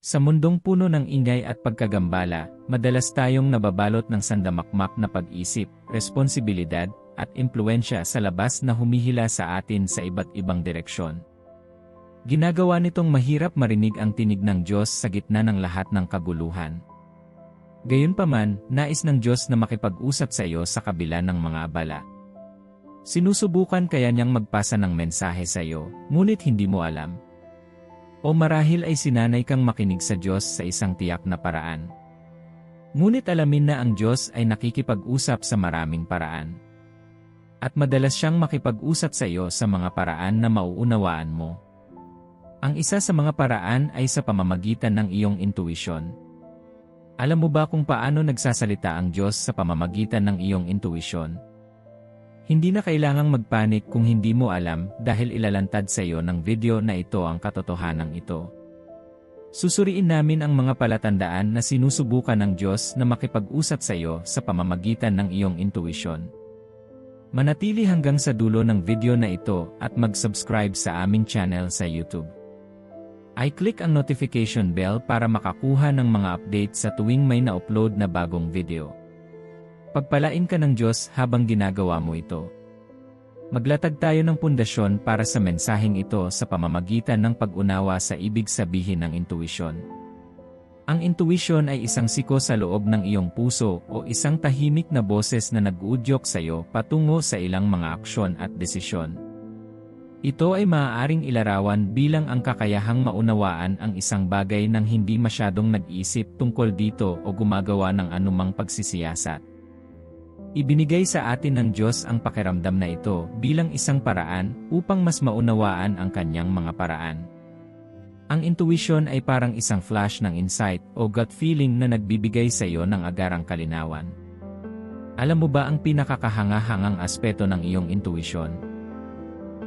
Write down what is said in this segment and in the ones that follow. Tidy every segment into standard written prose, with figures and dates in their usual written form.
Sa mundong puno ng ingay at pagkagambala, madalas tayong nababalot ng sandamakmak na pag-isip, responsibilidad, at impluensya sa labas na humihila sa atin sa iba't ibang direksyon. Ginagawa nitong mahirap marinig ang tinig ng Diyos sa gitna ng lahat ng kaguluhan. Gayunpaman, nais ng Diyos na makipag-usap sa iyo sa kabila ng mga abala. Sinusubukan kaya niyang magpasa ng mensahe sa iyo, ngunit hindi mo alam. O marahil ay sinanay kang makinig sa Diyos sa isang tiyak na paraan. Ngunit alamin na ang Diyos ay nakikipag-usap sa maraming paraan. At madalas siyang makipag-usap sa iyo sa mga paraan na mauunawaan mo. Ang isa sa mga paraan ay sa pamamagitan ng iyong intuisyon. Alam mo ba kung paano nagsasalita ang Diyos sa pamamagitan ng iyong intuisyon? Hindi na kailangang magpanik kung hindi mo alam dahil ilalantad sa iyo ng video na ito ang katotohanan ito. Susuriin namin ang mga palatandaan na sinusubukan ng Diyos na makipag-usap sa iyo sa pamamagitan ng iyong intuisyon. Manatili hanggang sa dulo ng video na ito at mag-subscribe sa aming channel sa YouTube. I-click ang notification bell para makakuha ng mga update sa tuwing may na-upload na bagong video. Pagpalain ka ng Diyos habang ginagawa mo ito. Maglatag tayo ng pundasyon para sa mensaheng ito sa pamamagitan ng pag-unawa sa ibig sabihin ng intuisyon. Ang intuisyon ay isang siko sa loob ng iyong puso o isang tahimik na boses na nag-uudyok sa iyo patungo sa ilang mga aksyon at desisyon. Ito ay maaaring ilarawan bilang ang kakayahang maunawaan ang isang bagay nang hindi masyadong nag-isip tungkol dito o gumagawa ng anumang pagsisiyasat. Ibinigay sa atin ng Diyos ang pakiramdam na ito bilang isang paraan upang mas maunawaan ang kanyang mga paraan. Ang intuition ay parang isang flash ng insight o gut feeling na nagbibigay sa iyo ng agarang kalinawan. Alam mo ba ang pinakakahanga-hangang aspeto ng iyong intuition?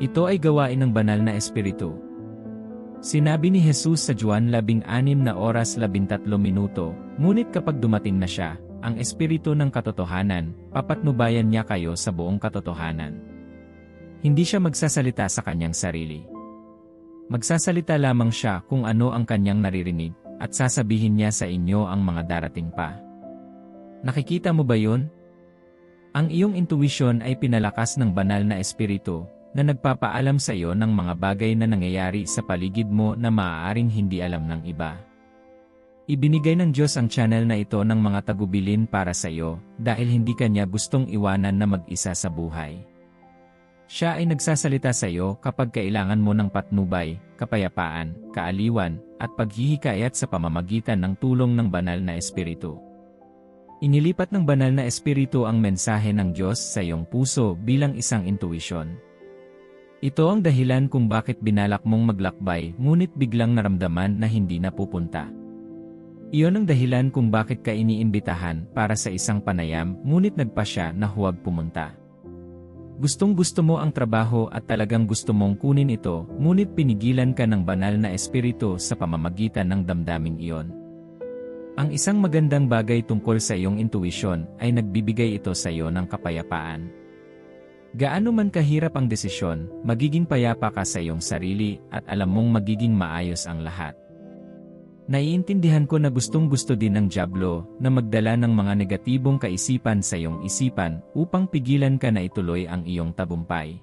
Ito ay gawain ng banal na espiritu. Sinabi ni Jesus sa Juan 16:13, ngunit kapag dumating na siya, ang Espiritu ng Katotohanan, papatnubayan niya kayo sa buong katotohanan. Hindi siya magsasalita sa kanyang sarili. Magsasalita lamang siya kung ano ang kanyang naririnig, at sasabihin niya sa inyo ang mga darating pa. Nakikita mo ba yun? Ang iyong intuition ay pinalakas ng banal na Espiritu, na nagpapaalam sa iyo ng mga bagay na nangyayari sa paligid mo na maaaring hindi alam ng iba. Ibinigay ng Diyos ang channel na ito ng mga tagubilin para sa iyo dahil hindi kanya gustong iwanan na mag-isa sa buhay. Siya ay nagsasalita sa iyo kapag kailangan mo ng patnubay, kapayapaan, kaaliwan, at paghihikayat sa pamamagitan ng tulong ng banal na Espiritu. Inilipat ng banal na Espiritu ang mensahe ng Diyos sa iyong puso bilang isang intuisyon. Ito ang dahilan kung bakit binalak mong maglakbay ngunit biglang naramdaman na hindi na pupunta. Iyon ang dahilan kung bakit ka iniimbitahan para sa isang panayam ngunit nagpasya na huwag pumunta. Gustong-gusto mo ang trabaho at talagang gusto mong kunin ito ngunit pinigilan ka ng banal na espiritu sa pamamagitan ng damdaming iyon. Ang isang magandang bagay tungkol sa iyong intuisyon ay nagbibigay ito sa iyo ng kapayapaan. Gaano man kahirap ang desisyon, magiging payapa ka sa iyong sarili at alam mong magiging maayos ang lahat. Naiintindihan ko na gustong-gusto din ng dyablo na magdala ng mga negatibong kaisipan sa iyong isipan upang pigilan ka na ituloy ang iyong tagumpay.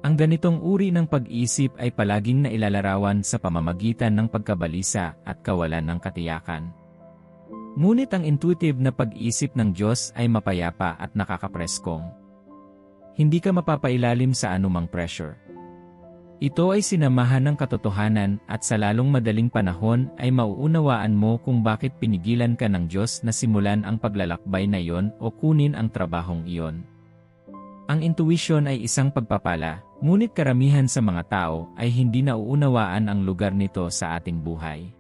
Ang ganitong uri ng pag-iisip ay palaging nailalarawan sa pamamagitan ng pagkabalisa at kawalan ng katiyakan. Ngunit ang intuitive na pag-iisip ng Diyos ay mapayapa at nakakapreskong. Hindi ka mapapailalim sa anumang pressure. Ito ay sinamahan ng katotohanan at sa lalong madaling panahon ay mauunawaan mo kung bakit pinigilan ka ng Diyos na simulan ang paglalakbay na iyon o kunin ang trabahong iyon. Ang intuition ay isang pagpapala, ngunit karamihan sa mga tao ay hindi nauunawaan ang lugar nito sa ating buhay.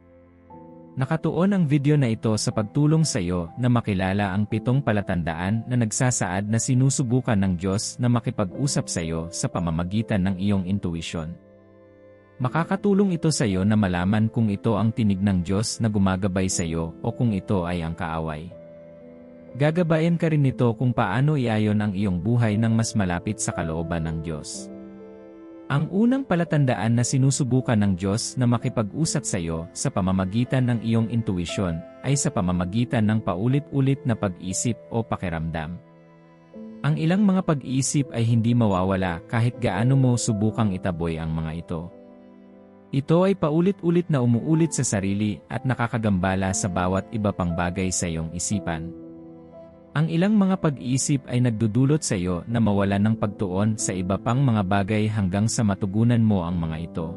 Nakatuon ang video na ito sa pagtulong sa iyo na makilala ang 7 palatandaan na nagsasaad na sinusubukan ng Diyos na makipag-usap sa iyo sa pamamagitan ng iyong intuition. Makakatulong ito sa iyo na malaman kung ito ang tinig ng Diyos na gumagabay sa iyo o kung ito ay ang kaaway. Gagabayan ka rin nito kung paano iayon ang iyong buhay ng mas malapit sa kalooban ng Diyos. Ang unang palatandaan na sinusubukan ng Diyos na makipag-usap sa iyo sa pamamagitan ng iyong intuisyon ay sa pamamagitan ng paulit-ulit na pag-isip o pakiramdam. Ang ilang mga pag-iisip ay hindi mawawala kahit gaano mo subukang itaboy ang mga ito. Ito ay paulit-ulit na umuulit sa sarili at nakakagambala sa bawat iba pang bagay sa iyong isipan. Ang ilang mga pag-iisip ay nagdudulot sa iyo na mawalan ng pagtuon sa iba pang mga bagay hanggang sa matugunan mo ang mga ito.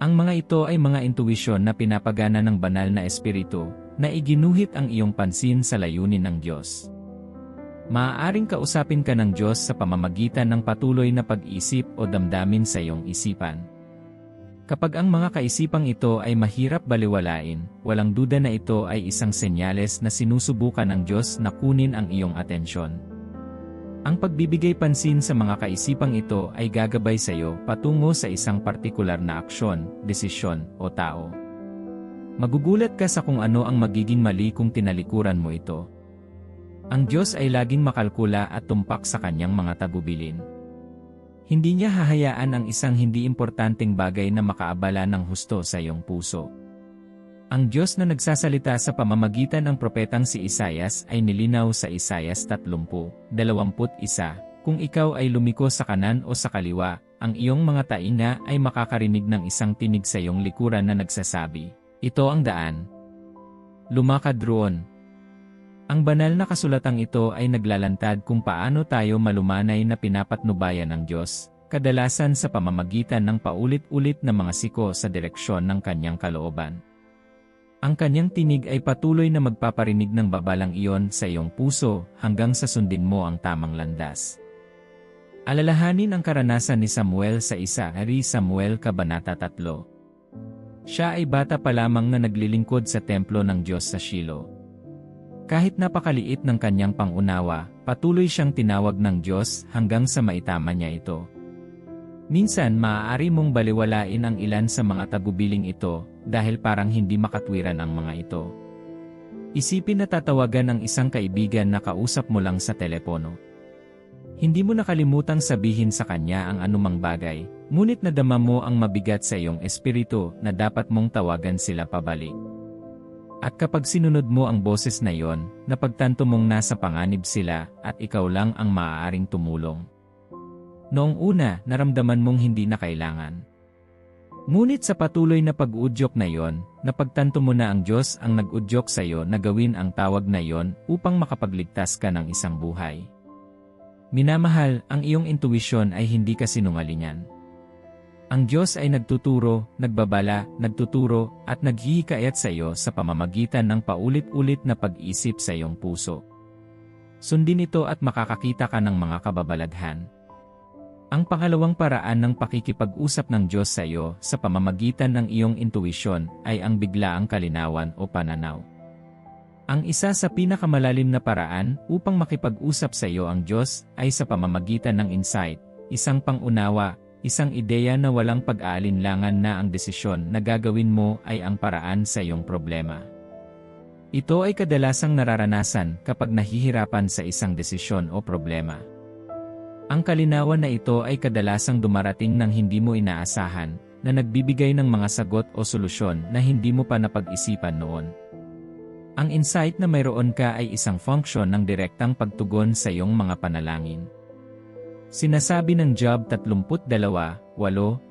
Ang mga ito ay mga intuisyon na pinapagana ng banal na espiritu na iginuhit ang iyong pansin sa layunin ng Diyos. Maaaring kausapin ka ng Diyos sa pamamagitan ng patuloy na pag-isip o damdamin sa iyong isipan. Kapag ang mga kaisipang ito ay mahirap baliwalain, walang duda na ito ay isang senyales na sinusubukan ng Diyos na kunin ang iyong atensyon. Ang pagbibigay pansin sa mga kaisipang ito ay gagabay sa iyo patungo sa isang partikular na aksyon, desisyon, o tao. Magugulat ka sa kung ano ang magiging mali kung tinalikuran mo ito. Ang Diyos ay laging makalkula at tumpak sa kanyang mga tagubilin. Hindi niya hahayaan ang isang hindi importanteng bagay na makaabala ng husto sa iyong puso. Ang Diyos na nagsasalita sa pamamagitan ng propetang si Isaias ay nilinaw sa Isaias 30:21, kung ikaw ay lumiko sa kanan o sa kaliwa, ang iyong mga tainga ay makakarinig ng isang tinig sa iyong likuran na nagsasabi, ito ang daan. Lumakad roon. Ang banal na kasulatang ito ay naglalantad kung paano tayo malumanay na pinapatnubayan ng Diyos, kadalasan sa pamamagitan ng paulit-ulit na mga siko sa direksyon ng kanyang kalooban. Ang kanyang tinig ay patuloy na magpaparinig ng babalang iyon sa iyong puso hanggang sa sundin mo ang tamang landas. Alalahanin ang karanasan ni Samuel sa 1 Samuel Kabanata 3. Siya ay bata pa lamang na naglilingkod sa templo ng Diyos sa Shiloh. Kahit napakaliit ng kanyang pangunawa, patuloy siyang tinawag ng Diyos hanggang sa maitama niya ito. Minsan maaari mong baliwalain ang ilan sa mga tagubiling ito dahil parang hindi makatwiran ang mga ito. Isipin na tatawagan ang isang kaibigan na kausap mo lang sa telepono. Hindi mo nakalimutang sabihin sa kanya ang anumang bagay, ngunit nadama mo ang mabigat sa iyong espiritu na dapat mong tawagan sila pabalik. At kapag sinunod mo ang boses na iyon, napagtanto mong nasa panganib sila at ikaw lang ang maaaring tumulong. Noong una, naramdaman mong hindi na kailangan. Ngunit sa patuloy na pag-uudyok na iyon, napagtanto mo na ang Diyos ang nag-udyok sa iyo na gawin ang tawag na iyon upang makapagligtas ka ng isang buhay. Minamahal, ang iyong intuisyon ay hindi kasinungalingan. Ang Diyos ay nagtuturo, nagbabala, nagtuturo, at naghihikayat sa iyo sa pamamagitan ng paulit-ulit na pag-isip sa iyong puso. Sundin ito at makakakita ka ng mga kababalaghan. Ang pangalawang paraan ng pakikipag-usap ng Diyos sa iyo sa pamamagitan ng iyong intuisyon ay ang biglaang kalinawan o pananaw. Ang isa sa pinakamalalim na paraan upang makipag-usap sa iyo ang Diyos ay sa pamamagitan ng insight, isang pangunawa, isang ideya na walang pag-aalinlangan na ang desisyon na gagawin mo ay ang paraan sa iyong problema. Ito ay kadalasang nararanasan kapag nahihirapan sa isang desisyon o problema. Ang kalinawan na ito ay kadalasang dumarating nang hindi mo inaasahan, na nagbibigay ng mga sagot o solusyon na hindi mo pa napag-isipan noon. Ang insight na mayroon ka ay isang funksyon ng direktang pagtugon sa iyong mga panalangin. Sinasabi ng Job 32:8,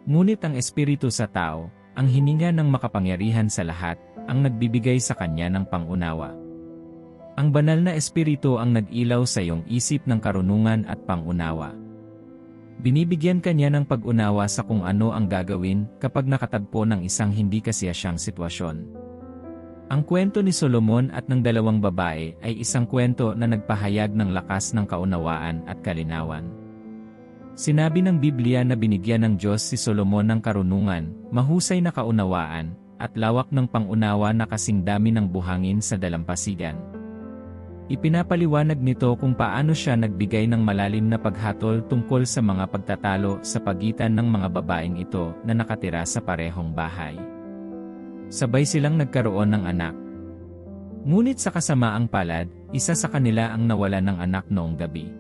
ngunit ang espiritu sa tao, ang hininga ng makapangyarihan sa lahat, ang nagbibigay sa kanya ng pangunawa. Ang banal na espiritu ang nag-ilaw sa iyong isip ng karunungan at pangunawa. Binibigyan kanya ng pag-unawa sa kung ano ang gagawin kapag nakatagpo ng isang hindi kasiyasyang sitwasyon. Ang kwento ni Solomon at ng dalawang babae ay isang kwento na nagpahayag ng lakas ng kaunawaan at kalinawan. Sinabi ng Biblia na binigyan ng Diyos si Solomon ng karunungan, mahusay na kaunawaan, at lawak ng pangunawa na kasing dami ng buhangin sa dalampasigan. Ipinapaliwanag nito kung paano siya nagbigay ng malalim na paghatol tungkol sa mga pagtatalo sa pagitan ng mga babaeng ito na nakatira sa parehong bahay. Sabay silang nagkaroon ng anak. Ngunit sa kasamaang palad, isa sa kanila ang nawalan ng anak noong gabi.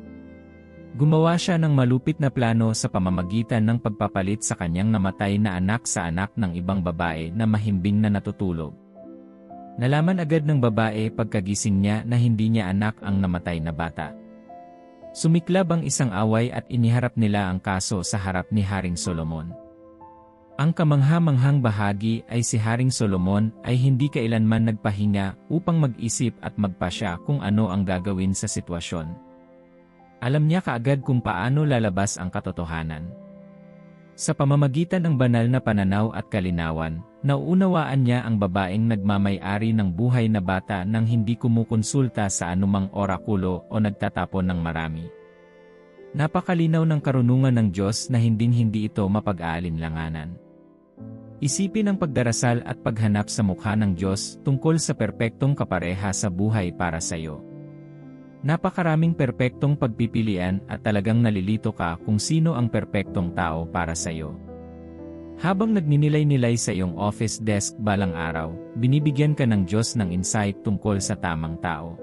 Gumawa siya ng malupit na plano sa pamamagitan ng pagpapalit sa kanyang namatay na anak sa anak ng ibang babae na mahimbing na natutulog. Nalaman agad ng babae pagkagising niya na hindi niya anak ang namatay na bata. Sumiklab ang isang away at iniharap nila ang kaso sa harap ni Haring Solomon. Ang kamangha-manghang bahagi ay si Haring Solomon ay hindi kailanman nagpahinga upang mag-isip at magpasya kung ano ang gagawin sa sitwasyon. Alam niya kaagad kung paano lalabas ang katotohanan. Sa pamamagitan ng banal na pananaw at kalinawan, nauunawaan niya ang babaeng nagmamay-ari ng buhay na bata nang hindi kumukonsulta sa anumang orakulo o nagtatapon ng marami. Napakalinaw ng karunungan ng Diyos na hinding-hindi ito mapag-aalinlanganan. Isipin ang pagdarasal at paghanap sa mukha ng Diyos tungkol sa perpektong kapareha sa buhay para sa iyo. Napakaraming perpektong pagpipilian at talagang nalilito ka kung sino ang perpektong tao para sa iyo. Habang nagninilay-nilay sa iyong office desk balang araw, binibigyan ka ng Diyos ng insight tungkol sa tamang tao.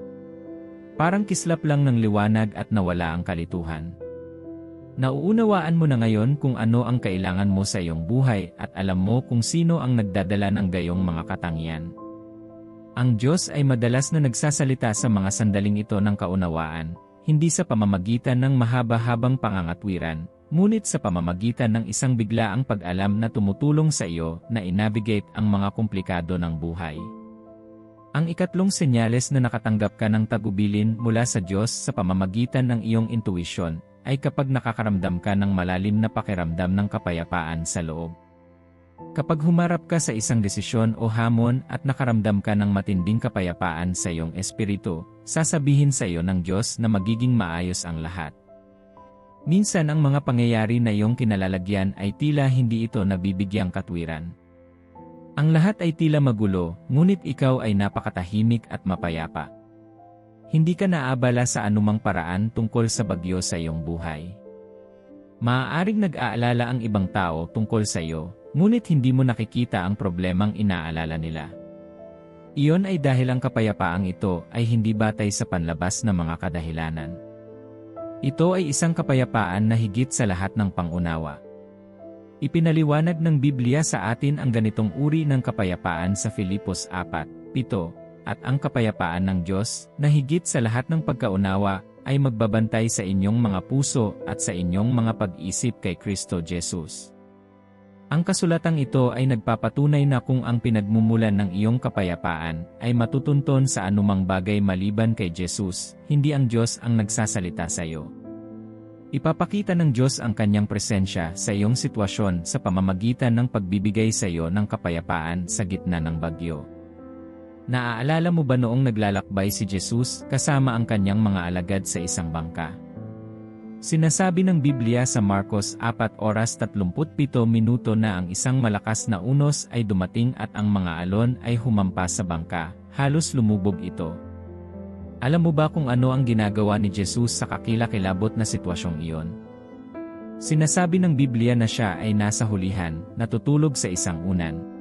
Parang kislap lang ng liwanag at nawala ang kalituhan. Nauunawaan mo na ngayon kung ano ang kailangan mo sa iyong buhay at alam mo kung sino ang nagdadala ng gayong mga katangian. Ang Diyos ay madalas na nagsasalita sa mga sandaling ito ng kaunawaan, hindi sa pamamagitan ng mahaba-habang pangangatwiran, ngunit sa pamamagitan ng isang biglaang pag-alam na tumutulong sa iyo na i-navigate ang mga komplikado ng buhay. Ang ikatlong senyales na nakatanggap ka ng tagubilin mula sa Diyos sa pamamagitan ng iyong intuition, ay kapag nakakaramdam ka ng malalim na pakiramdam ng kapayapaan sa loob. Kapag humarap ka sa isang desisyon o hamon at nakaramdam ka ng matinding kapayapaan sa iyong espiritu, sasabihin sa iyo ng Diyos na magiging maayos ang lahat. Minsan ang mga pangyayari na iyong kinalalagyan ay tila hindi ito nabibigyang katwiran. Ang lahat ay tila magulo, ngunit ikaw ay napakatahimik at mapayapa. Hindi ka naabala sa anumang paraan tungkol sa bagyo sa iyong buhay. Maaaring nag-aalala ang ibang tao tungkol sa iyo, ngunit hindi mo nakikita ang problemang inaalala nila. Iyon ay dahil ang kapayapaang ito ay hindi batay sa panlabas na mga kadahilanan. Ito ay isang kapayapaan na higit sa lahat ng pangunawa. Ipinaliwanag ng Biblia sa atin ang ganitong uri ng kapayapaan sa Filipos 4:7, at ang kapayapaan ng Diyos, na higit sa lahat ng pagkaunawa, ay magbabantay sa inyong mga puso at sa inyong mga pag-isip kay Kristo Jesus. Ang kasulatang ito ay nagpapatunay na kung ang pinagmumulan ng iyong kapayapaan ay matutunton sa anumang bagay maliban kay Jesus, hindi ang Diyos ang nagsasalita sa iyo. Ipapakita ng Diyos ang kanyang presensya sa iyong sitwasyon sa pamamagitan ng pagbibigay sa iyo ng kapayapaan sa gitna ng bagyo. Naaalala mo ba noong naglalakbay si Jesus kasama ang kanyang mga alagad sa isang bangka? Sinasabi ng Biblia sa Marcos 4:37 na ang isang malakas na unos ay dumating at ang mga alon ay humampas sa bangka, halos lumubog ito. Alam mo ba kung ano ang ginagawa ni Jesus sa kakilakilabot na sitwasyong iyon? Sinasabi ng Biblia na siya ay nasa hulihan, natutulog sa isang unan.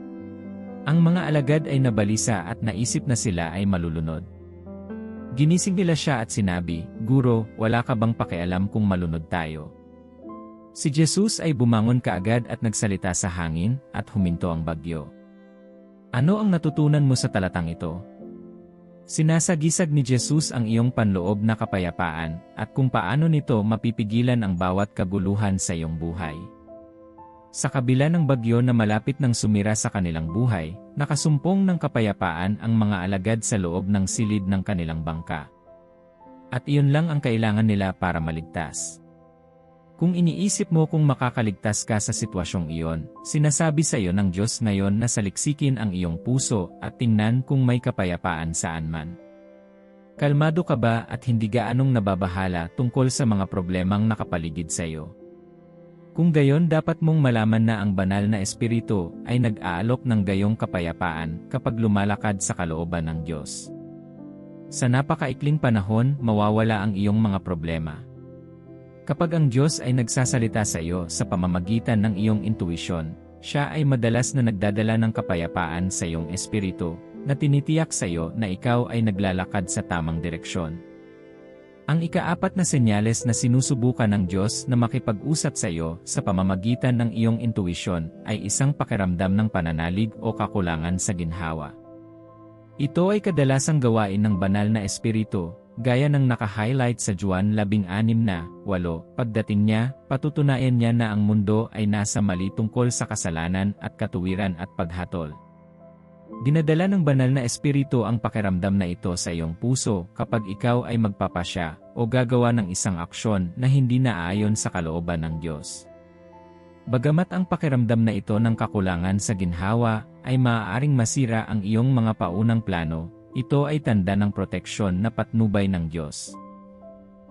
Ang mga alagad ay nabalisa at naisip na sila ay malulunod. Ginising nila siya at sinabi, "Guro, wala ka bang pakialam kung malunod tayo?" Si Jesus ay bumangon kaagad at nagsalita sa hangin at huminto ang bagyo. Ano ang natutunan mo sa talatang ito? Sinasagisag ni Jesus ang iyong panloob na kapayapaan at kung paano nito mapipigilan ang bawat kaguluhan sa iyong buhay. Sa kabila ng bagyo na malapit ng sumira sa kanilang buhay, nakasumpong ng kapayapaan ang mga alagad sa loob ng silid ng kanilang bangka. At iyon lang ang kailangan nila para maligtas. Kung iniisip mo kung makakaligtas ka sa sitwasyong iyon, sinasabi sa iyo ng Diyos ngayon na saliksikin ang iyong puso at tingnan kung may kapayapaan saan man. Kalmado ka ba at hindi gaanong nababahala tungkol sa mga problemang nakapaligid sa iyo? Kung gayon, dapat mong malaman na ang banal na espiritu ay nag-aalok ng gayong kapayapaan kapag lumalakad sa kalooban ng Diyos. Sa napakaikling panahon, mawawala ang iyong mga problema. Kapag ang Diyos ay nagsasalita sa iyo sa pamamagitan ng iyong intuisyon, siya ay madalas na nagdadala ng kapayapaan sa iyong espiritu, na tinitiyak sa iyo na ikaw ay naglalakad sa tamang direksyon. Ang ikaapat na senyales na sinusubukan ng Diyos na makipag-usap sa iyo sa pamamagitan ng iyong intuisyon ay isang pakiramdam ng pananalig o kakulangan sa ginhawa. Ito ay kadalasang gawain ng banal na espiritu, gaya ng naka-highlight sa Juan 16:8. Pagdating niya, patutunayan niya na ang mundo ay nasa mali tungkol sa kasalanan at katuwiran at paghatol. Dinadala ng banal na espiritu ang pakiramdam na ito sa iyong puso kapag ikaw ay magpapasya o gagawa ng isang aksyon na hindi naaayon sa kalooban ng Diyos. Bagamat ang pakiramdam na ito ng kakulangan sa ginhawa ay maaaring masira ang iyong mga paunang plano, ito ay tanda ng proteksyon na patnubay ng Diyos.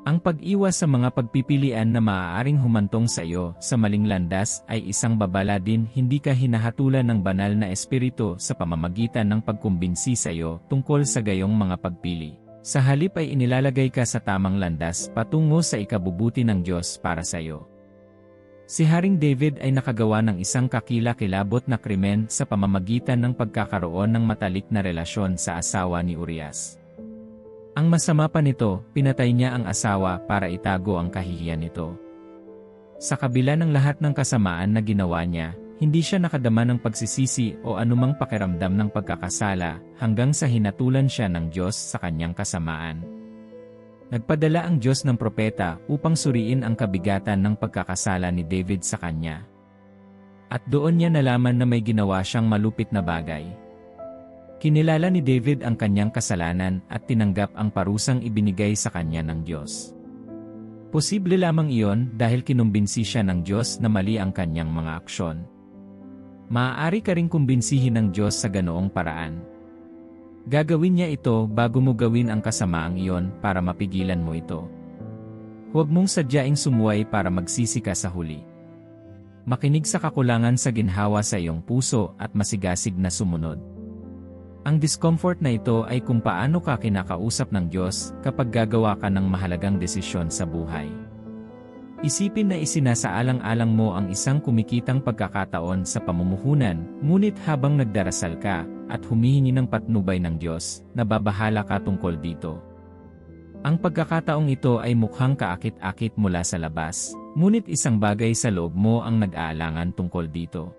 Ang pag-iwas sa mga pagpipilian na maaaring humantong sa iyo sa maling landas ay isang babala din. Hindi ka hinahatulan ng banal na espiritu sa pamamagitan ng pagkumbinsi sa iyo tungkol sa gayong mga pagpili. Sa halip ay inilalagay ka sa tamang landas patungo sa ikabubuti ng Diyos para sa iyo. Si Haring David ay nakagawa ng isang kakila-kilabot na krimen sa pamamagitan ng pagkakaroon ng matalik na relasyon sa asawa ni Urias. Ang masama pa nito, pinatay niya ang asawa para itago ang kahihiyan nito. Sa kabila ng lahat ng kasamaan na ginawa niya, hindi siya nakadama ng pagsisisi o anumang pakiramdam ng pagkakasala hanggang sa hinatulan siya ng Diyos sa kanyang kasamaan. Nagpadala ang Diyos ng propeta upang suriin ang kabigatan ng pagkakasala ni David sa kanya. At doon niya nalaman na may ginawa siyang malupit na bagay. Kinilala ni David ang kanyang kasalanan at tinanggap ang parusang ibinigay sa kanya ng Diyos. Posible lamang iyon dahil kinumbinsi siya ng Diyos na mali ang kanyang mga aksyon. Maaari ka ring kumbinsihin ng Diyos sa ganoong paraan. Gagawin niya ito bago mo gawin ang kasamaang iyon para mapigilan mo ito. Huwag mong sadyaing sumuway para magsisi ka sa huli. Makinig sa kakulangan sa ginhawa sa iyong puso at masigasig na sumunod. Ang discomfort na ito ay kung paano ka kinakausap ng Diyos kapag gagawa ka ng mahalagang desisyon sa buhay. Isipin na isinasaalang-alang mo ang isang kumikitang pagkakataon sa pamumuhunan, ngunit habang nagdarasal ka at humihingi ng patnubay ng Diyos, nababahala ka tungkol dito. Ang pagkakataong ito ay mukhang kaakit-akit mula sa labas, ngunit isang bagay sa loob mo ang nag-aalangan tungkol dito.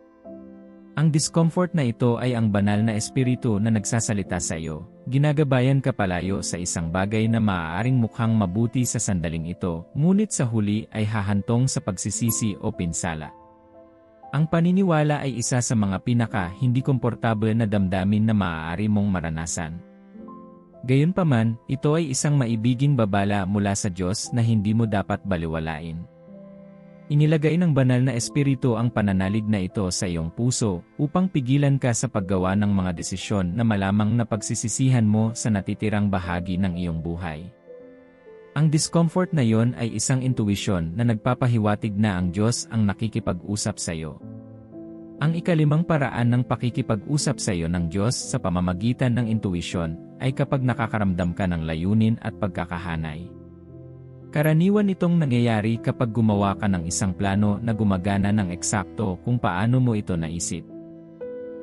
Ang discomfort na ito ay ang banal na espiritu na nagsasalita sa iyo, ginagabayan ka palayo sa isang bagay na maaaring mukhang mabuti sa sandaling ito, ngunit sa huli ay hahantong sa pagsisisi o pinsala. Ang paniniwala ay isa sa mga pinaka-hindi komportable na damdamin na maaari mong maranasan. Gayunpaman, ito ay isang maibiging babala mula sa Diyos na hindi mo dapat baliwalain. Inilagay ng banal na espiritu ang pananalig na ito sa iyong puso upang pigilan ka sa paggawa ng mga desisyon na malamang na pagsisisihan mo sa natitirang bahagi ng iyong buhay. Ang discomfort na iyon ay isang intuisyon na nagpapahiwatig na ang Diyos ang nakikipag-usap sa iyo. Ang ikalimang paraan ng pakikipag-usap sa iyo ng Diyos sa pamamagitan ng intuisyon ay kapag nakakaramdam ka ng layunin at pagkakahanay. Karaniwan itong nangyayari kapag gumawa ka ng isang plano na gumagana ng eksakto kung paano mo ito naisip.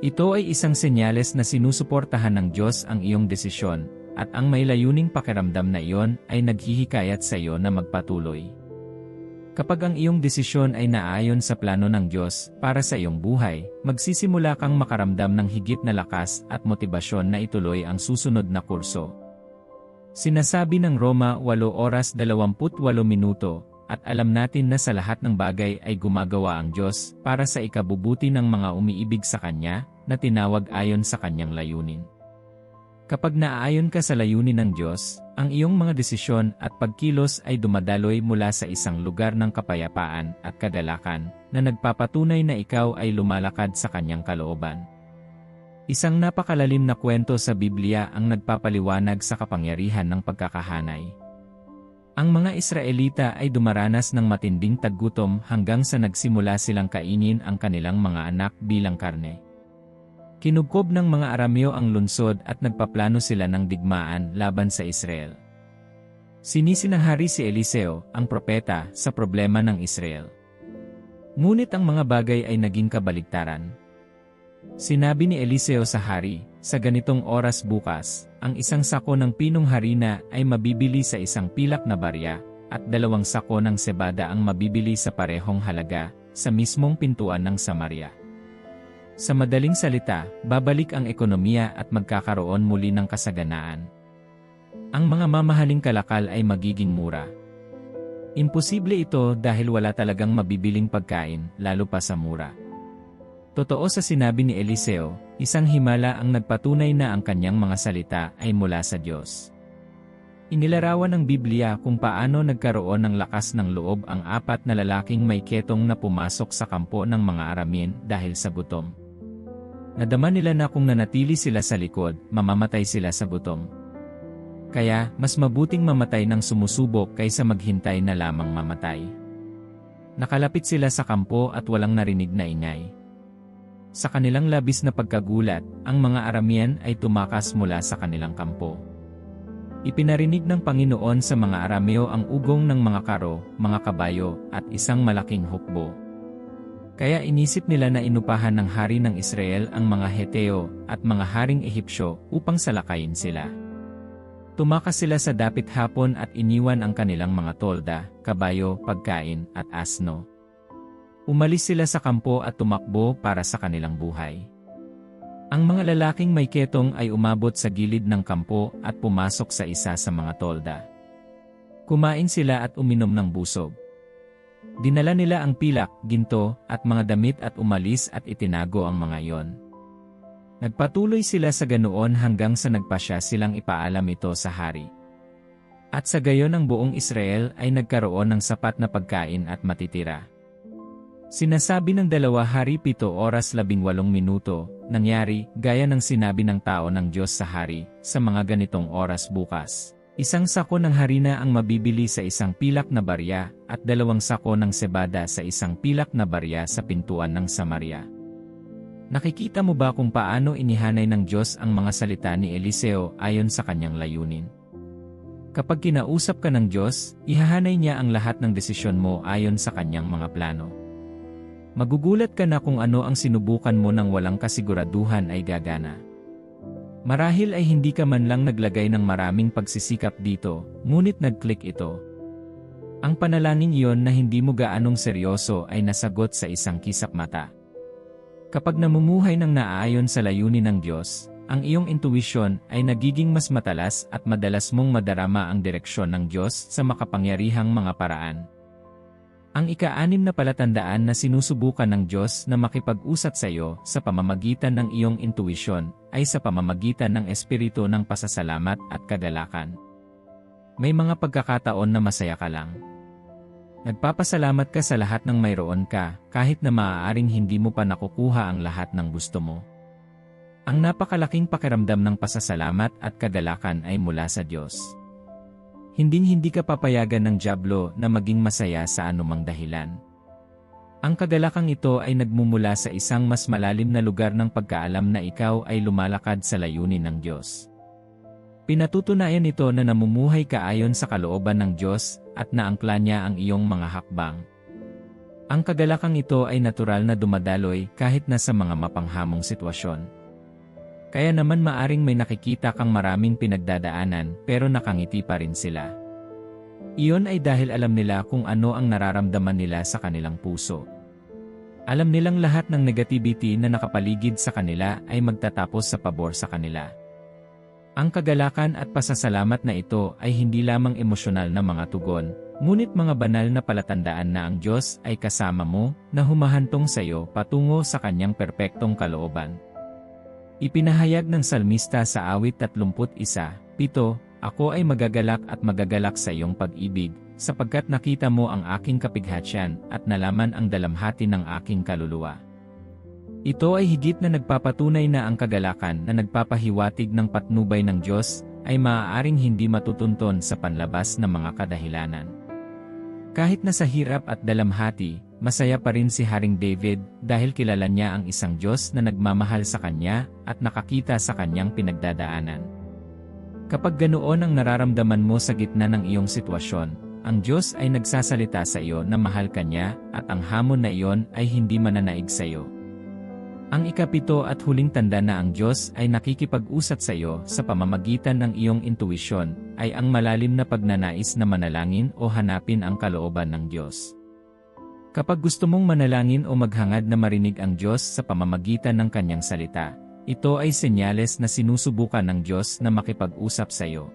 Ito ay isang senyales na sinusuportahan ng Diyos ang iyong desisyon, at ang may layuning pakiramdam na iyon ay naghihikayat sa iyo na magpatuloy. Kapag ang iyong desisyon ay naayon sa plano ng Diyos para sa iyong buhay, magsisimula kang makaramdam ng higit na lakas at motibasyon na ituloy ang susunod na kurso. Sinasabi ng Roma 8:28, at alam natin na sa lahat ng bagay ay gumagawa ang Diyos para sa ikabubuti ng mga umiibig sa Kanya, na tinawag ayon sa Kanyang layunin. Kapag naaayon ka sa layunin ng Diyos, ang iyong mga desisyon at pagkilos ay dumadaloy mula sa isang lugar ng kapayapaan at kagalakan, na nagpapatunay na ikaw ay lumalakad sa Kanyang kalooban. Isang napakalalim na kwento sa Biblia ang nagpapaliwanag sa kapangyarihan ng pagkakahanay. Ang mga Israelita ay dumaranas ng matinding taggutom hanggang sa nagsimula silang kainin ang kanilang mga anak bilang karne. Kinubkob ng mga Arameo ang lungsod at nagpaplano sila ng digmaan laban sa Israel. Sinisi ng hari si Eliseo, ang propeta, sa problema ng Israel. Ngunit ang mga bagay ay naging kabaligtaran. Sinabi ni Eliseo sa hari, Sa ganitong oras bukas, ang isang sako ng pinong harina ay mabibili sa isang pilak na barya, at 2 sako ng sebada ang mabibili sa parehong halaga, sa mismong pintuan ng Samaria. Sa madaling salita, babalik ang ekonomiya at magkakaroon muli ng kasaganaan. Ang mga mamahaling kalakal ay magiging mura. Imposible ito dahil wala talagang mabibiling pagkain, lalo pa sa mura. Totoo sa sinabi ni Eliseo, isang himala ang nagpatunay na ang kanyang mga salita ay mula sa Diyos. Inilarawan ng Biblia kung paano nagkaroon ng lakas ng loob ang 4 na lalaking may ketong na pumasok sa kampo ng mga Aramean dahil sa gutom. Nadama nila na kung nanatili sila sa likod, mamamatay sila sa gutom. Kaya, mas mabuting mamatay ng sumusubok kaysa maghintay na lamang mamatay. Nakalapit sila sa kampo at walang narinig na ingay. Sa kanilang labis na pagkagulat, ang mga Aramean ay tumakas mula sa kanilang kampo. Ipinarinig ng Panginoon sa mga Arameo ang ugong ng mga karo, mga kabayo, at isang malaking hukbo. Kaya inisip nila na inupahan ng hari ng Israel ang mga Heteo at mga haring Ehipsyo upang salakayin sila. Tumakas sila sa dapit hapon at iniwan ang kanilang mga tolda, kabayo, pagkain, at asno. Umalis sila sa kampo at tumakbo para sa kanilang buhay. Ang mga lalaking may ketong ay umabot sa gilid ng kampo at pumasok sa isa sa mga tolda. Kumain sila at uminom ng busog. Dinala nila ang pilak, ginto, at mga damit at umalis at itinago ang mga iyon. Nagpatuloy sila sa ganoon hanggang sa nagpasya silang ipaalam ito sa hari. At sa gayon ang buong Israel ay nagkaroon ng sapat na pagkain at matitira. Sinasabi ng 2 Hari 7:18, nangyari, gaya ng sinabi ng tao ng Diyos sa hari, sa mga ganitong oras bukas. 1 sako ng harina ang mabibili sa isang pilak na barya, at 2 sako ng sebada sa isang pilak na barya sa pintuan ng Samaria. Nakikita mo ba kung paano inihanay ng Diyos ang mga salita ni Eliseo ayon sa kanyang layunin? Kapag kinausap ka ng Diyos, ihahanay niya ang lahat ng desisyon mo ayon sa kanyang mga plano. Magugulat ka na kung ano ang sinubukan mo nang walang kasiguraduhan ay gagana. Marahil ay hindi ka man lang naglagay ng maraming pagsisikap dito, ngunit nag-click ito. Ang panalangin iyon na hindi mo gaanong seryoso ay nasagot sa isang kisap mata. Kapag namumuhay ng naaayon sa layunin ng Diyos, ang iyong intuition ay nagiging mas matalas at madalas mong madarama ang direksyon ng Diyos sa makapangyarihang mga paraan. Ang ika-6 na palatandaan na sinusubukan ng Diyos na makipag-usap sa iyo sa pamamagitan ng iyong intuition ay sa pamamagitan ng espiritu ng pasasalamat at kagalakan. May mga pagkakataon na masaya ka lang. Nagpapasalamat ka sa lahat ng mayroon ka kahit na maaaring hindi mo pa nakukuha ang lahat ng gusto mo. Ang napakalaking pakiramdam ng pasasalamat at kagalakan ay mula sa Diyos. Hindi ka papayagan ng dyablo na maging masaya sa anumang dahilan. Ang kagalakang ito ay nagmumula sa isang mas malalim na lugar ng pagkaalam na ikaw ay lumalakad sa layunin ng Diyos. Pinatutunayan ito na namumuhay ka ayon sa kalooban ng Diyos at naangkla niya ang iyong mga hakbang. Ang kagalakang ito ay natural na dumadaloy kahit na sa mga mapanghamong sitwasyon. Kaya naman maaring may nakikita kang maraming pinagdadaanan pero nakangiti pa rin sila. Iyon ay dahil alam nila kung ano ang nararamdaman nila sa kanilang puso. Alam nilang lahat ng negativity na nakapaligid sa kanila ay magtatapos sa pabor sa kanila. Ang kagalakan at pasasalamat na ito ay hindi lamang emosyonal na mga tugon, ngunit mga banal na palatandaan na ang Diyos ay kasama mo na humahantong sa iyo patungo sa kanyang perpektong kalooban. Ipinahayag ng salmista sa awit 31:7, Ako ay magagalak at magagalak sa iyong pag-ibig, sapagkat nakita mo ang aking kapighatian at nalaman ang dalamhati ng aking kaluluwa. Ito ay higit na nagpapatunay na ang kagalakan na nagpapahiwatig ng patnubay ng Diyos ay maaaring hindi matutunton sa panlabas na mga kadahilanan. Kahit na sa hirap at dalamhati, masaya pa rin si Haring David dahil kilala niya ang isang Diyos na nagmamahal sa kanya at nakakita sa kanyang pinagdadaanan. Kapag ganoon ang nararamdaman mo sa gitna ng iyong sitwasyon, ang Diyos ay nagsasalita sa iyo na mahal ka niya at ang hamon na iyon ay hindi mananaig sa iyo. Ang ikapito at huling tanda na ang Diyos ay nakikipag-usap sa iyo sa pamamagitan ng iyong intuisyon ay ang malalim na pagnanais na manalangin o hanapin ang kalooban ng Diyos. Kapag gusto mong manalangin o maghangad na marinig ang Diyos sa pamamagitan ng kanyang salita, ito ay senyales na sinusubukan ng Diyos na makipag-usap sa iyo.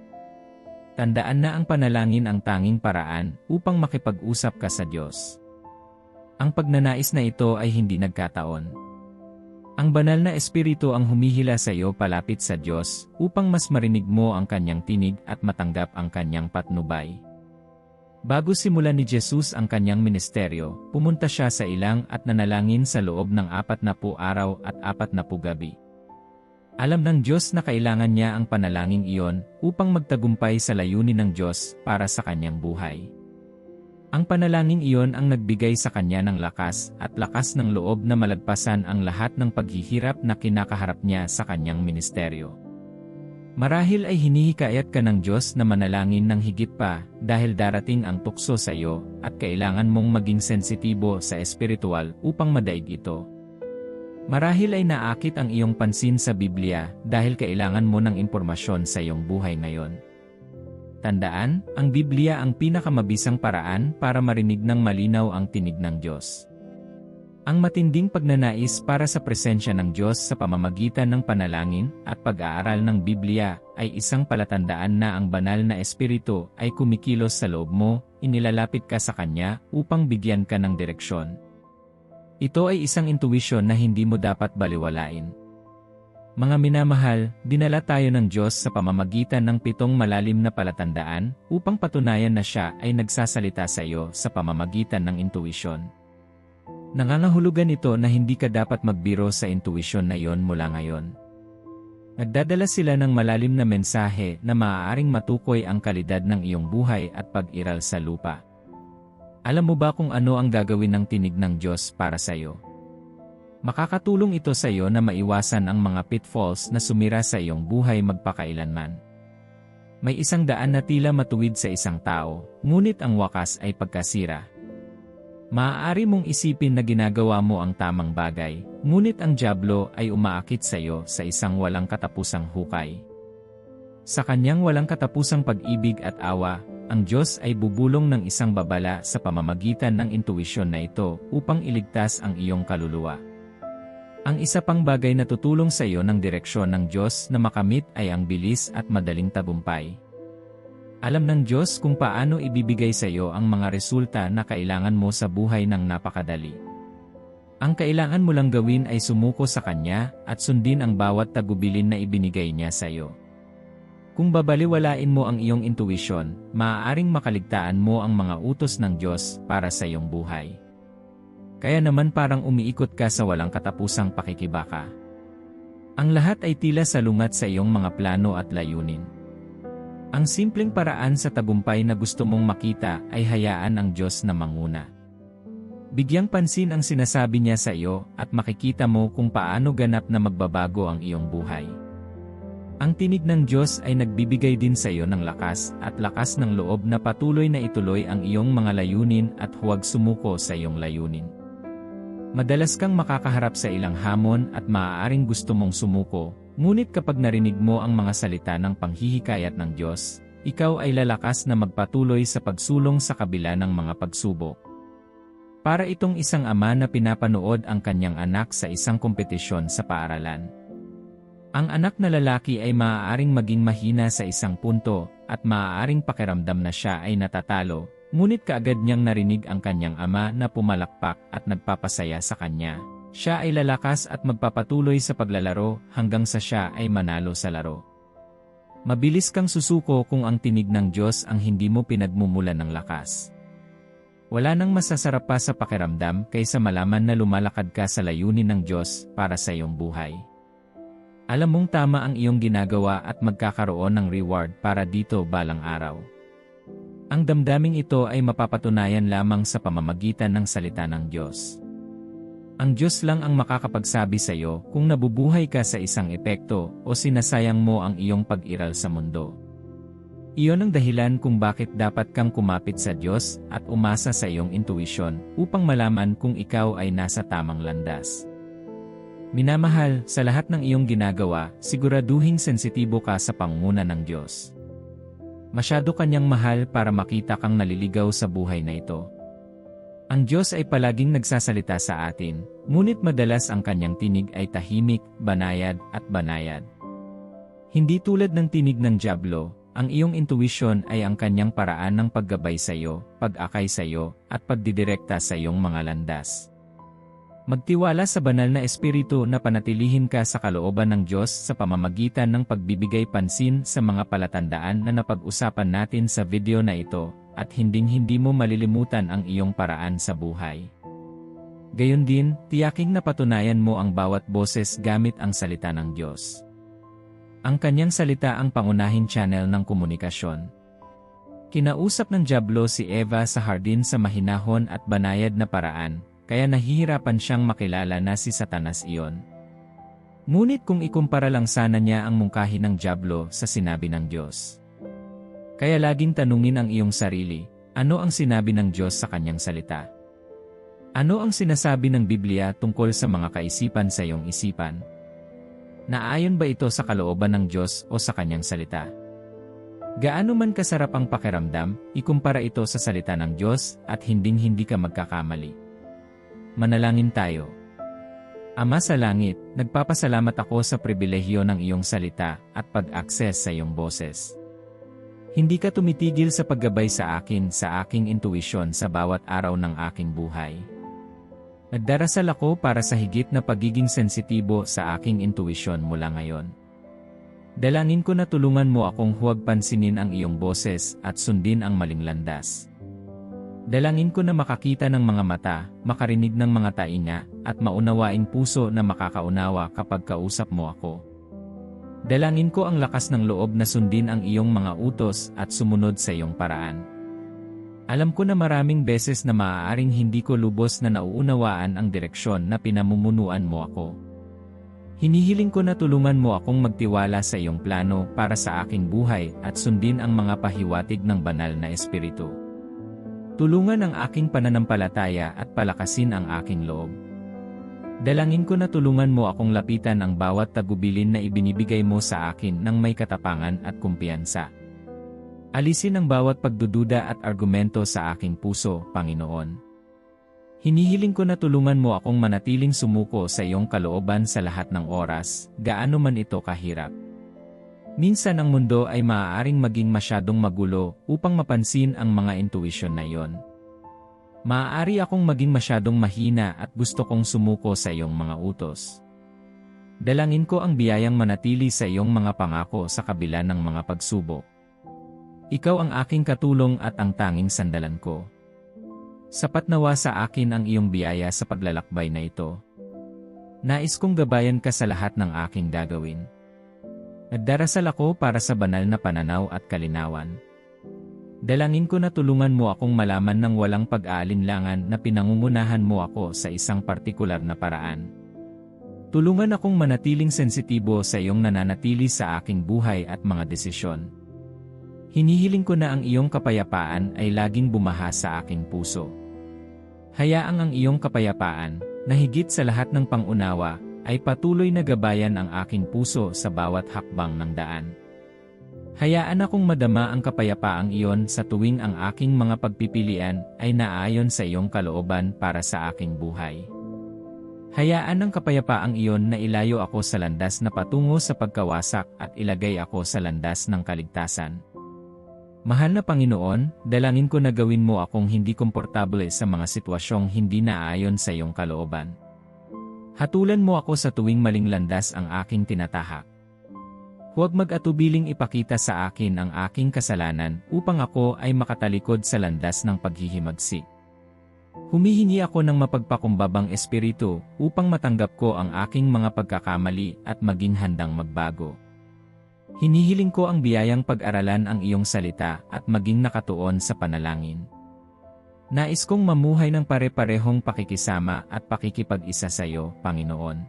Tandaan na ang panalangin ang tanging paraan upang makipag-usap ka sa Diyos. Ang pagnanais na ito ay hindi nagkataon. Ang banal na espiritu ang humihila sa iyo palapit sa Diyos upang mas marinig mo ang kanyang tinig at matanggap ang kanyang patnubay. Bago simulan ni Jesus ang kanyang ministeryo, pumunta siya sa ilang at nanalangin sa loob ng 40 araw at 40 gabi. Alam ng Diyos na kailangan niya ang panalangin iyon upang magtagumpay sa layunin ng Diyos para sa kanyang buhay. Ang panalangin iyon ang nagbigay sa kanya ng lakas at lakas ng loob na malagpasan ang lahat ng paghihirap na kinakaharap niya sa kanyang ministeryo. Marahil ay hinihikayat ka ng Diyos na manalangin ng higit pa dahil darating ang tukso sa iyo at kailangan mong maging sensitibo sa espiritual upang madaig ito. Marahil ay naakit ang iyong pansin sa Biblia dahil kailangan mo ng impormasyon sa iyong buhay ngayon. Tandaan, ang Biblia ang pinakamabisang paraan para marinig ng malinaw ang tinig ng Diyos. Ang matinding pagnanais para sa presensya ng Diyos sa pamamagitan ng panalangin at pag-aaral ng Biblia ay isang palatandaan na ang banal na espiritu ay kumikilos sa loob mo, inilalapit ka sa Kanya upang bigyan ka ng direksyon. Ito ay isang intuisyon na hindi mo dapat baliwalain. Mga minamahal, dinala tayo ng Diyos sa pamamagitan ng 7 malalim na palatandaan upang patunayan na Siya ay nagsasalita sa iyo sa pamamagitan ng intuisyon. Nangangahulugan ito na hindi ka dapat magbiro sa intuisyon na iyon mula ngayon. Nagdadala sila ng malalim na mensahe na maaaring matukoy ang kalidad ng iyong buhay at pag-iral sa lupa. Alam mo ba kung ano ang gagawin ng tinig ng Diyos para sa iyo? Makakatulong ito sa iyo na maiwasan ang mga pitfalls na sumira sa iyong buhay magpakailanman. May isang daan na tila matuwid sa isang tao, ngunit ang wakas ay pagkasira. Maaari mong isipin na ginagawa mo ang tamang bagay, ngunit ang dyablo ay umaakit sa iyo sa isang walang katapusang hukay. Sa kanyang walang katapusang pag-ibig at awa, ang Diyos ay bubulong ng isang babala sa pamamagitan ng intuisyon na ito upang iligtas ang iyong kaluluwa. Ang isa pang bagay na tutulong sa iyo ng direksyon ng Diyos na makamit ay ang bilis at madaling tagumpay. Alam ng Diyos kung paano ibibigay sa iyo ang mga resulta na kailangan mo sa buhay ng napakadali. Ang kailangan mo lang gawin ay sumuko sa Kanya at sundin ang bawat tagubilin na ibinigay niya sa iyo. Kung babaliwalain mo ang iyong intuisyon, maaaring makaligtaan mo ang mga utos ng Diyos para sa iyong buhay. Kaya naman parang umiikot ka sa walang katapusang pakikibaka. Ang lahat ay tila salungat sa iyong mga plano at layunin. Ang simpleng paraan sa tagumpay na gusto mong makita ay hayaan ang Diyos na manguna. Bigyang pansin ang sinasabi niya sa iyo at makikita mo kung paano ganap na magbabago ang iyong buhay. Ang tinig ng Diyos ay nagbibigay din sa iyo ng lakas at lakas ng loob na patuloy na ituloy ang iyong mga layunin at huwag sumuko sa iyong layunin. Madalas kang makakaharap sa ilang hamon at maaaring gusto mong sumuko, ngunit kapag narinig mo ang mga salita ng panghihikayat ng Diyos, ikaw ay lalakas na magpatuloy sa pagsulong sa kabila ng mga pagsubok. Para itong isang ama na pinapanood ang kanyang anak sa isang kompetisyon sa paaralan. Ang anak na lalaki ay maaaring maging mahina sa isang punto at maaaring pakiramdam na siya ay natatalo. Ngunit kaagad niyang narinig ang kanyang ama na pumalakpak at nagpapasaya sa kanya. Siya ay lalakas at magpapatuloy sa paglalaro hanggang sa siya ay manalo sa laro. Mabilis kang susuko kung ang tinig ng Diyos ang hindi mo pinagmumulan ng lakas. Wala nang masasarap pa sa pakiramdam kaysa malaman na lumalakad ka sa layunin ng Diyos para sa iyong buhay. Alam mong tama ang iyong ginagawa at magkakaroon ng reward para dito balang araw. Ang damdaming ito ay mapapatunayan lamang sa pamamagitan ng salita ng Diyos. Ang Diyos lang ang makakapagsabi sa iyo kung nabubuhay ka sa isang epekto o sinasayang mo ang iyong pag-iral sa mundo. Iyon ang dahilan kung bakit dapat kang kumapit sa Diyos at umasa sa iyong intuisyon upang malaman kung ikaw ay nasa tamang landas. Minamahal, sa lahat ng iyong ginagawa, siguraduhing sensitibo ka sa pangunguna ng Diyos. Masyado kanyang mahal para makita kang naliligaw sa buhay na ito. Ang Diyos ay palaging nagsasalita sa atin, ngunit madalas ang kanyang tinig ay tahimik, banayad, at banayad. Hindi tulad ng tinig ng dyablo, ang iyong intuition ay ang kanyang paraan ng paggabay sa iyo, pag-akay sa iyo, at pagdidirekta sa iyong mga landas. Magtiwala sa banal na espiritu na panatilihin ka sa kalooban ng Diyos sa pamamagitan ng pagbibigay pansin sa mga palatandaan na napag-usapan natin sa video na ito, at hinding-hindi mo malilimutan ang iyong paraan sa buhay. Gayon din, tiyaking napatunayan mo ang bawat boses gamit ang salita ng Diyos. Ang kanyang salita ang pangunahing channel ng komunikasyon. Kinausap ng dyablo si Eva sa hardin sa mahinahon at banayad na paraan, kaya nahihirapan siyang makilala na si Satanas iyon. Ngunit kung ikumpara lang sana niya ang mungkahi ng dyablo sa sinabi ng Diyos. Kaya laging tanungin ang iyong sarili, ano ang sinabi ng Diyos sa kanyang salita? Ano ang sinasabi ng Biblia tungkol sa mga kaisipan sa iyong isipan? Naayon ba ito sa kalooban ng Diyos o sa kanyang salita? Gaano man kasarap ang pakiramdam, ikumpara ito sa salita ng Diyos at hinding-hindi ka magkakamali. Manalangin tayo. Ama sa langit, nagpapasalamat ako sa pribilehyo ng iyong salita at pag-access sa iyong boses. Hindi ka tumitigil sa paggabay sa akin sa aking intuisyon sa bawat araw ng aking buhay. Nagdarasal ako para sa higit na pagiging sensitibo sa aking intuisyon mula ngayon. Dalangin ko na tulungan mo akong huwag pansinin ang iyong boses at sundin ang maling landas. Dalangin ko na makakita ng mga mata, makarinig ng mga tainga, at maunawaing puso na makakaunawa kapag kausap mo ako. Dalangin ko ang lakas ng loob na sundin ang iyong mga utos at sumunod sa iyong paraan. Alam ko na maraming beses na maaaring hindi ko lubos na nauunawaan ang direksyon na pinamumunuan mo ako. Hinihiling ko na tulungan mo akong magtiwala sa iyong plano para sa aking buhay at sundin ang mga pahiwatig ng banal na espiritu. Tulungan ang aking pananampalataya at palakasin ang aking loob. Dalangin ko na tulungan mo akong lapitan ang bawat tagubilin na ibinibigay mo sa akin ng may katapangan at kumpiyansa. Alisin ang bawat pagdududa at argumento sa aking puso, Panginoon. Hinihiling ko na tulungan mo akong manatiling sumuko sa iyong kalooban sa lahat ng oras, gaano man ito kahirap. Minsan ang mundo ay maaaring maging masyadong magulo upang mapansin ang mga intuition na iyon. Maaari akong maging masyadong mahina at gusto kong sumuko sa iyong mga utos. Dalangin ko ang biyayang manatili sa iyong mga pangako sa kabila ng mga pagsubok. Ikaw ang aking katulong at ang tanging sandalan ko. Sapat nawa sa akin ang iyong biyaya sa paglalakbay na ito. Nais kong gabayan ka sa lahat ng aking gagawin. Nagdarasal ako para sa banal na pananaw at kalinawan. Dalangin ko na tulungan mo akong malaman ng walang pag-aalinlangan na pinangungunahan mo ako sa isang partikular na paraan. Tulungan akong manatiling sensitibo sa iyong nananatili sa aking buhay at mga desisyon. Hinihiling ko na ang iyong kapayapaan ay laging bumaha sa aking puso. Hayaang ang iyong kapayapaan, na higit sa lahat ng pangunawa, ay patuloy na gabayan ang aking puso sa bawat hakbang ng daan. Hayaan akong madama ang kapayapaang iyon sa tuwing ang aking mga pagpipilian ay naayon sa iyong kalooban para sa aking buhay. Hayaan ang kapayapaang iyon na ilayo ako sa landas na patungo sa pagkawasak at ilagay ako sa landas ng kaligtasan. Mahal na Panginoon, dalangin ko na gawin mo akong hindi komportable sa mga sitwasyong hindi naayon sa iyong kalooban. Hatulan mo ako sa tuwing maling landas ang aking tinatahak. Huwag mag-atubiling ipakita sa akin ang aking kasalanan upang ako ay makatalikod sa landas ng paghihimagsik. Humihingi ako ng mapagpakumbabang espiritu upang matanggap ko ang aking mga pagkakamali at maging handang magbago. Hinihiling ko ang biyayang pag-aralan ang iyong salita at maging nakatuon sa panalangin. Nais kong mamuhay ng pare-parehong pakikisama at pakikipag-isa sa iyo, Panginoon.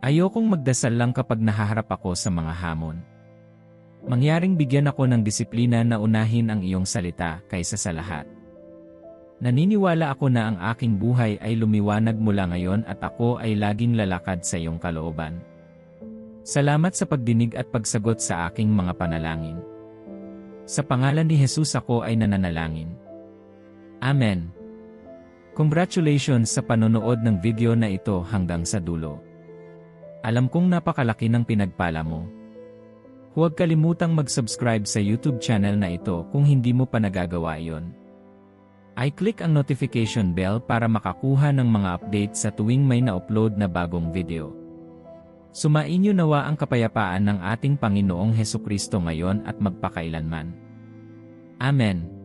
Ayokong magdasal lang kapag nahaharap ako sa mga hamon. Mangyaring bigyan ako ng disiplina na unahin ang iyong salita kaysa sa lahat. Naniniwala ako na ang aking buhay ay lumiwanag mula ngayon at ako ay laging lalakad sa iyong kalooban. Salamat sa pagdinig at pagsagot sa aking mga panalangin. Sa pangalan ni Jesus ako ay nananalangin. Amen. Congratulations sa panonood ng video na ito hanggang sa dulo. Alam kong napakalaki ng pinagpala mo. Huwag kalimutang mag-subscribe sa YouTube channel na ito kung hindi mo pa nagagawa iyon. I-click ang notification bell para makakuha ng mga update sa tuwing may na-upload na bagong video. Sumainyo nawa ang kapayapaan ng ating Panginoong Hesukristo ngayon at magpakailanman. Amen.